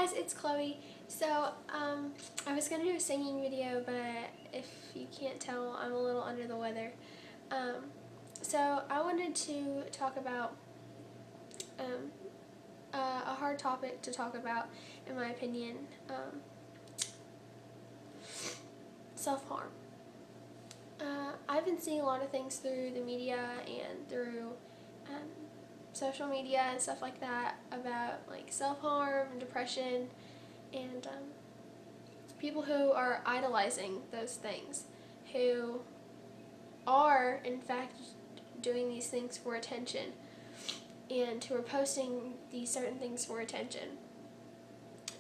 guys, it's Chloe. So, I was gonna do a singing video, but if you can't tell, I'm a little under the weather. So I wanted to talk about a hard topic to talk about, in my opinion, self-harm. I've been seeing a lot of things through the media and through social media and stuff like that about like self-harm and depression and people who are idolizing those things, who are in fact doing these things for attention and who are posting these certain things for attention.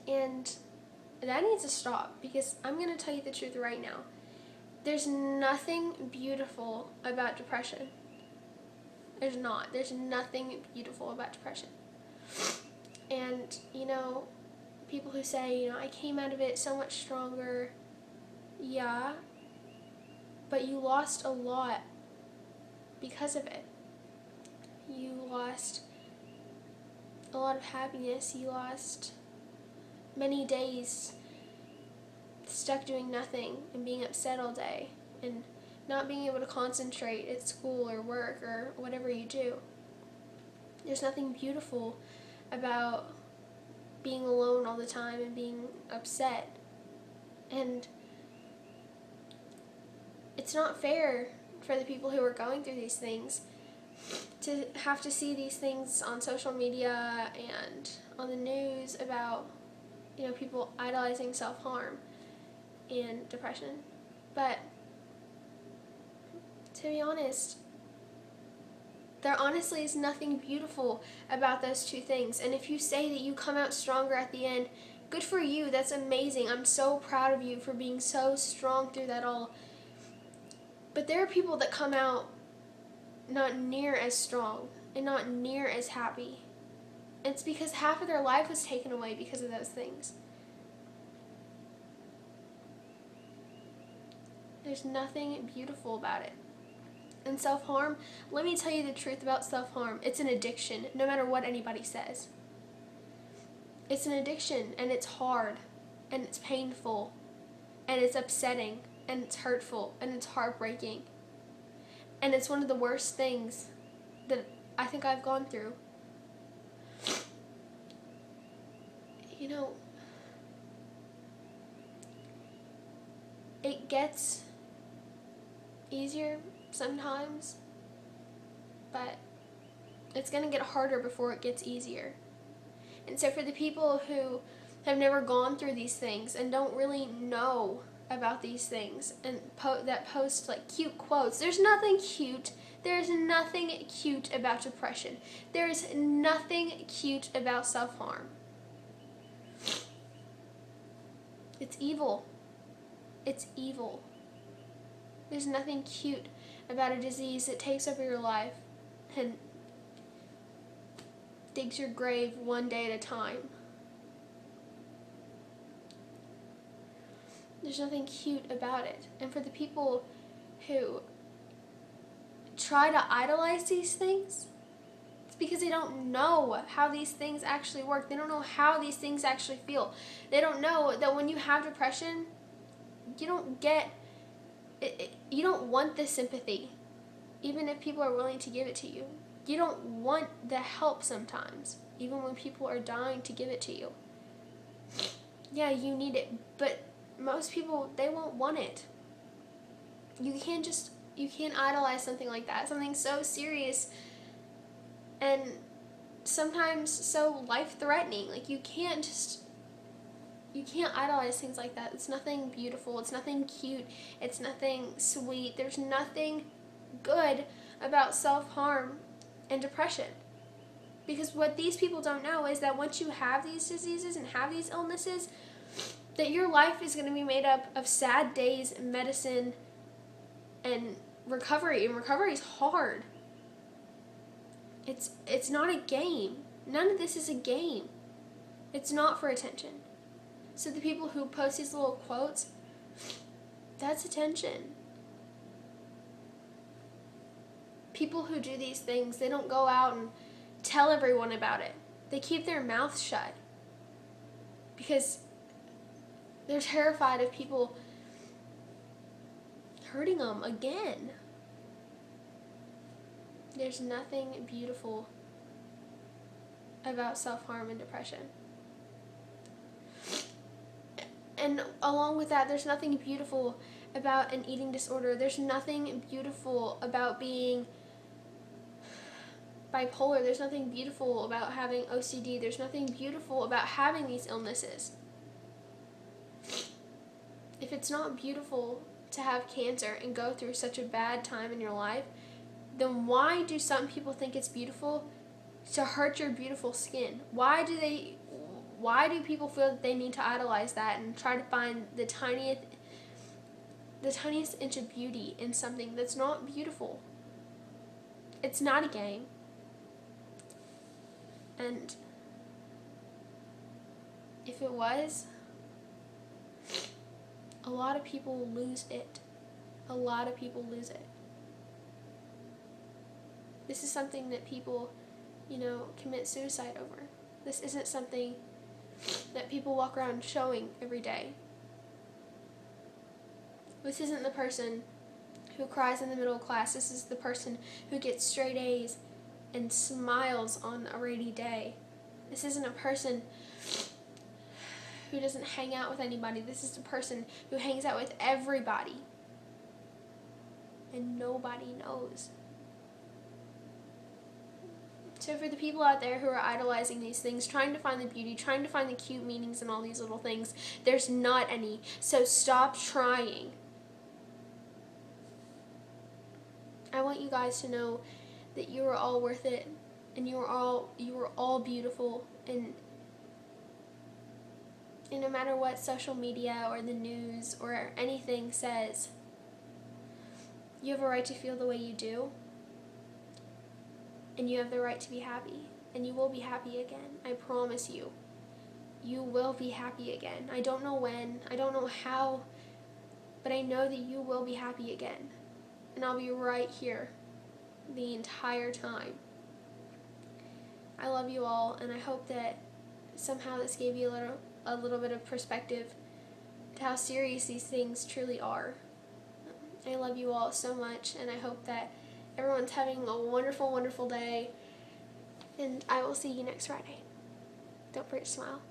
And that needs to stop, because I'm going to tell you the truth right now. There's nothing beautiful about depression. There's not. There's nothing beautiful about depression. And, people who say, I came out of it so much stronger. Yeah, but you lost a lot because of it. You lost a lot of happiness. You lost many days stuck doing nothing and being upset all day and not being able to concentrate at school or work or whatever you do. There's nothing beautiful about being alone all the time and being upset. And it's not fair for the people who are going through these things to have to see these things on social media and on the news about, people idolizing self-harm and depression. But to be honest, there honestly is nothing beautiful about those two things. And if you say that you come out stronger at the end, good for you. That's amazing. I'm so proud of you for being so strong through that all. But there are people that come out not near as strong and not near as happy. It's because half of their life was taken away because of those things. There's nothing beautiful about it. And self-harm, let me tell you the truth about self-harm. It's an addiction, no matter what anybody says. It's an addiction, and it's hard, and it's painful, and it's upsetting, and it's hurtful, and it's heartbreaking. And it's one of the worst things that I think I've gone through. It gets easier sometimes, but it's going to get harder before it gets easier. And so for the people who have never gone through these things and don't really know about these things and that post like cute quotes, there's nothing cute. There's nothing cute about depression. There's nothing cute about self-harm. It's evil. It's evil. There's nothing cute about a disease that takes over your life and digs your grave one day at a time. There's nothing cute about it. And for the people who try to idolize these things, it's because they don't know how these things actually work. They don't know how these things actually feel. They don't know that when you have depression, you don't get you don't want the sympathy, even if people are willing to give it to you. You don't want the help sometimes, even when people are dying to give it to you. Yeah, you need it, but most people, they won't want it. You can't idolize something like that, something so serious and sometimes so life-threatening. Like, you can't idolize things like that. It's nothing beautiful. It's nothing cute. It's nothing sweet. There's nothing good about self-harm and depression. Because what these people don't know is that once you have these diseases and have these illnesses, that your life is going to be made up of sad days, medicine, and recovery. And recovery is hard. It's not a game. None of this is a game. It's not for attention. So the people who post these little quotes, that's attention. People who do these things, they don't go out and tell everyone about it. They keep their mouth shut because they're terrified of people hurting them again. There's nothing beautiful about self-harm and depression. And along with that, there's nothing beautiful about an eating disorder. There's nothing beautiful about being bipolar. There's nothing beautiful about having OCD. There's nothing beautiful about having these illnesses. If it's not beautiful to have cancer and go through such a bad time in your life, then why do some people think it's beautiful to hurt your beautiful skin? Why do people feel that they need to idolize that and try to find the tiniest inch of beauty in something that's not beautiful? It's not a game. And if it was, a lot of people lose it. A lot of people lose it. This is something that people, commit suicide over. This isn't something that people walk around showing every day. This isn't the person who cries in the middle of class. This is the person who gets straight A's and smiles on a rainy day. This isn't a person who doesn't hang out with anybody. This is the person who hangs out with everybody. And nobody knows. So for the people out there who are idolizing these things, trying to find the beauty, trying to find the cute meanings in all these little things, there's not any. So stop trying. I want you guys to know that you are all worth it, and you are all beautiful, and no matter what social media or the news or anything says, you have a right to feel the way you do, and you have the right to be happy, and you will be happy again. I promise you. You will be happy again. I don't know when, I don't know how, but I know that you will be happy again. And I'll be right here the entire time. I love you all, and I hope that somehow this gave you a little bit of perspective to how serious these things truly are. I love you all so much, and I hope that everyone's having a wonderful, wonderful day, and I will see you next Friday. Don't forget to smile.